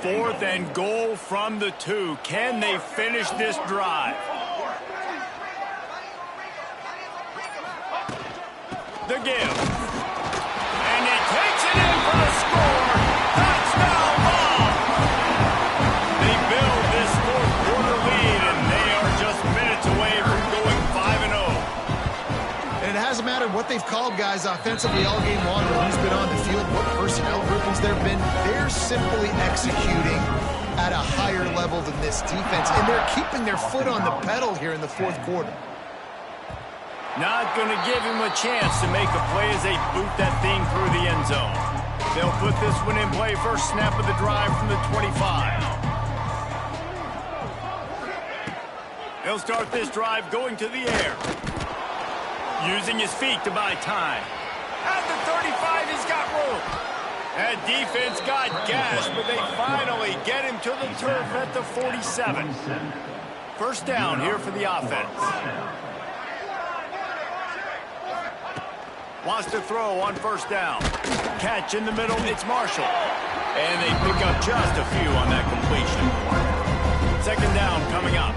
Speaker 1: Fourth and goal from the 2. Can they finish this drive? The give. And he takes it in for the score. Touchdown ball. They build this fourth quarter lead, and they are just minutes away from going 5-0.
Speaker 2: And it hasn't mattered what they've called guys offensively all game long, or who's been on the field, what personnel groupings there have been. They're simply executing at a higher level than this defense, and they're keeping their foot on the pedal here in the fourth quarter.
Speaker 1: Not going to give him a chance to make a play as they boot that thing through the end zone. They'll put this one in play. First snap of the drive from the 25. He'll start this drive going to the air. Using his feet to buy time. At the 35, he's got room. That defense got gashed, but they finally get him to the turf at the 47. First down here for the offense. Wants to throw on first down. Catch in the middle, it's Marshall. And they pick up just a few on that completion. Second down coming up.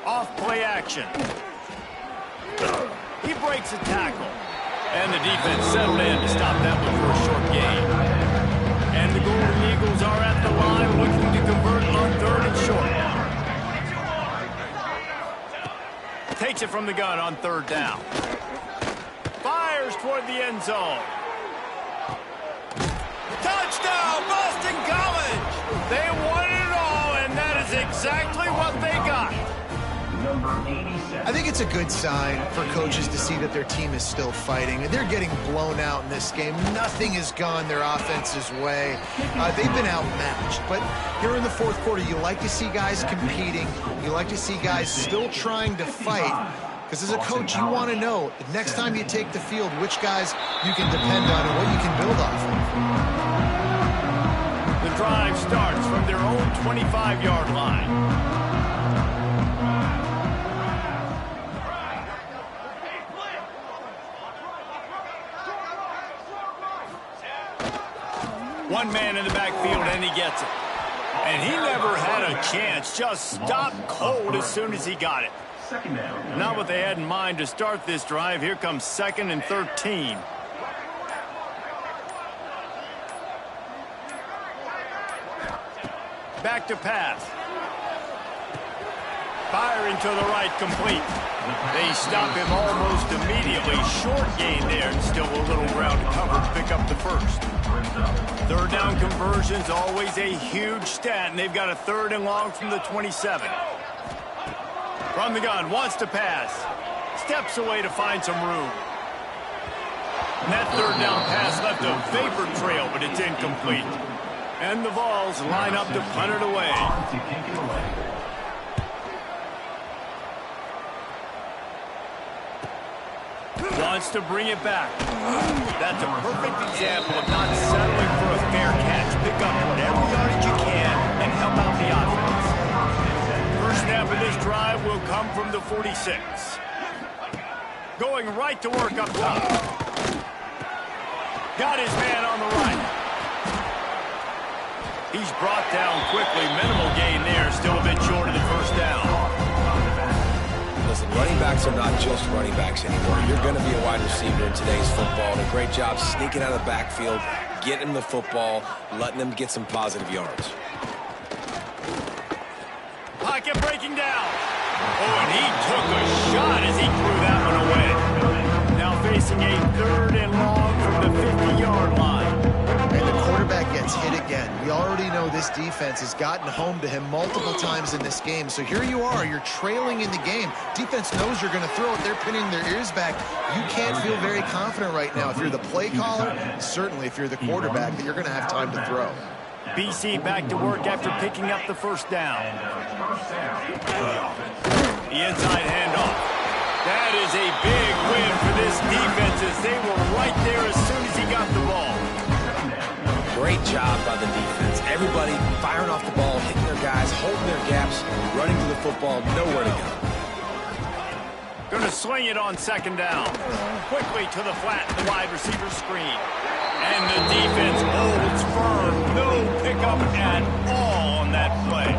Speaker 1: Off play action. He breaks a tackle. And the defense settled in to stop that one for a short gain. And the Golden Eagles are at the line looking to convert on 3rd and short. Takes it from the gun on 3rd down. Fires toward the end zone. Touchdown, Boston College! They won it all, and that is exactly what they got.
Speaker 2: I think it's a good sign for coaches to see that their team is still fighting. They're getting blown out in this game. Nothing has gone their offense's way. They've been outmatched. But here in the 4th quarter, you like to see guys competing. You like to see guys still trying to fight. Because as a coach, you want to know, the next time you take the field, which guys you can depend on and what you can build off of.
Speaker 1: The drive starts from their own 25-yard line. One man in the backfield, and he gets it. And he never had a chance. Just stopped cold as soon as he got it. Not what they had in mind to start this drive. Here comes 2nd and 13. Back to pass. Firing to the right, complete. They stop him almost immediately. Short gain there, and still a little ground to cover to pick up the first. 3rd down conversion's always a huge stat, and they've got a 3rd and long from the 27. From the gun, wants to pass. Steps away to find some room. And that 3rd down pass left a vapor trail, but it's incomplete. And the Vols line up to punt it away. Wants to bring it back. That's a perfect example of not settling for a fair catch. Pick up whatever yardage you can and help out the offense. First snap of this drive will come from the 46. Going right to work up top. Got his man on the right. He's brought down quickly. Minimal gain there. Still a bit short of the first down.
Speaker 3: Listen, running backs are not just running backs anymore. You're going to be a wide receiver in today's football. And a great job sneaking out of the backfield, getting the football, letting them get some positive yards.
Speaker 1: Pocket breaking down. Oh, and he took a shot as he threw that one away. Now facing a 3rd and long from the 50-yard line.
Speaker 2: And the quarterback gets hit again. We already know this defense has gotten home to him multiple times in this game. So here you are, you're trailing in the game. Defense knows you're going to throw it. They're pinning their ears back. You can't feel very confident right now. If you're the play caller, certainly if you're the quarterback, that you're going to have time to throw.
Speaker 1: BC back to work after picking up the first down. The inside handoff. That is a big win for this defense as they were right there as soon as he got the ball.
Speaker 3: Great job by the defense. Everybody firing off the ball, hitting their guys, holding their gaps, running to the football, nowhere to go.
Speaker 1: Going to swing it on 2nd down. Quickly to the flat, the wide receiver screen. And the defense holds firm. No pickup at all on that play.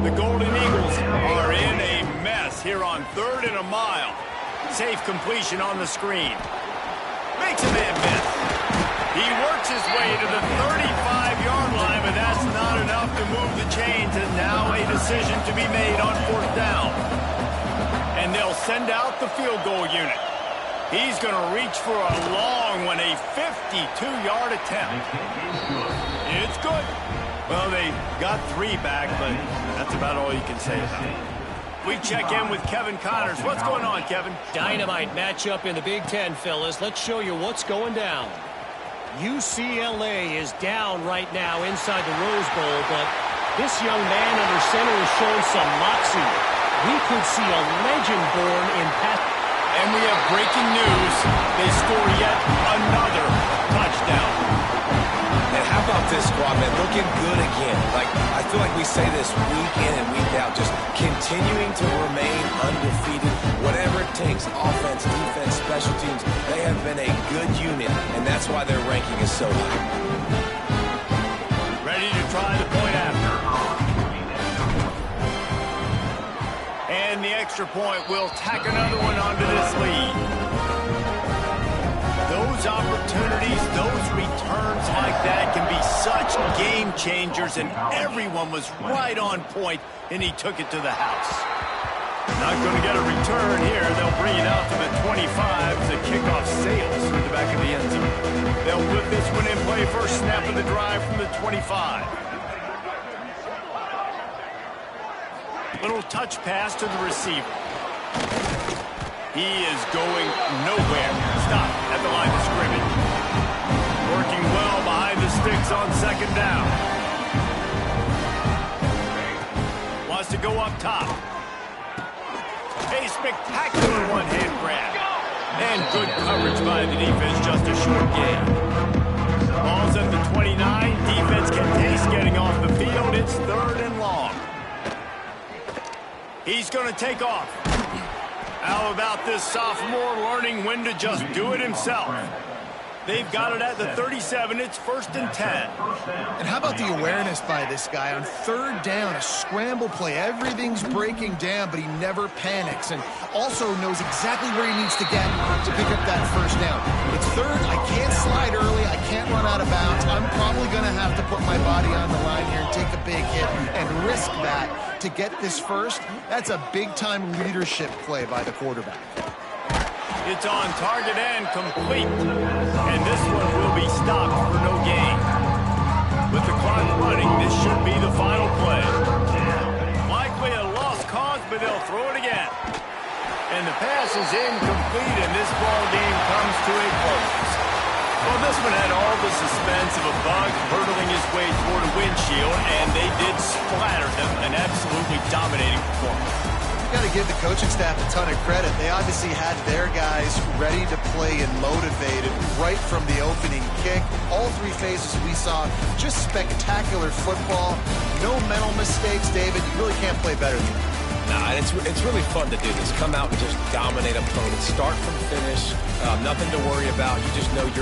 Speaker 1: The Golden Eagles are in a mess here on 3rd and a mile. Safe completion on the screen. Makes a man miss. He works his way to the 35-yard line, but that's not enough to move the chains, and now a decision to be made on 4th down. And they'll send out the field goal unit. He's going to reach for a long one, a 52-yard attempt. It's good. Well, they got 3 back, but that's about all you can say about it. We check in with Kevin Connors. What's going on, Kevin?
Speaker 6: Dynamite matchup in the Big Ten, fellas. Let's show you what's going down. UCLA is down right now inside the Rose Bowl, but this young man under center is showing some moxie. We could see a legend born in pass.
Speaker 1: And we have breaking news. They score yet another touchdown.
Speaker 3: And how about this squad, man? Looking good again. I feel like we say this week in and week out, just continuing to remain undefeated. Whatever it takes, offense, defense, special teams, they have been a good unit, and that's why their ranking is so high.
Speaker 1: Ready to try the point after. And the extra point will tack another one onto this lead. those opportunities, those returns like that can be such game changers, and everyone was right on point, and he took it to the house. Not going to get a return here. They'll bring it out to the 25 as the kickoff sails through the back of the end zone. They'll put this one in play first snap of the drive from the 25. Little touch pass to the receiver. He is going nowhere. Stop at the line of scrimmage. Working well behind the sticks on second down. Wants to go up top. A spectacular one-hand grab. And good coverage by the defense, just a short gain. Ball's at the 29. Defense can taste getting off the field. It's 3rd and long. He's going to take off. How about this sophomore learning when to just do it himself? They've got it at the 37. It's 1st and 10.
Speaker 2: And how about the awareness by this guy on 3rd down, a scramble play. Everything's breaking down, but he never panics and also knows exactly where he needs to get to pick up that 1st down. It's 3rd. I can't slide early. I can't run out of bounds. I'm probably going to have to put my body on the line here and take a big hit and risk that to get this 1st. That's a big-time leadership play by the quarterback.
Speaker 1: It's on target and complete. And this one will be stopped for no gain. With the clock running, this should be the final play. Likely a lost cause, but they'll throw it again. And the pass is incomplete, and this ball game comes to a close. Well, this one had all the suspense of a bug hurtling his way toward a windshield, and they did splatter him. An absolutely dominating performance.
Speaker 2: Got to give the coaching staff a ton of credit. They obviously had their guys ready to play and motivated right from the opening kick. All 3 phases we saw, just spectacular football. No mental mistakes, David. You really can't play better than that.
Speaker 3: Nah, and it's really fun to do this. Come out and just dominate opponents. Start from finish. Nothing to worry about. You just know you're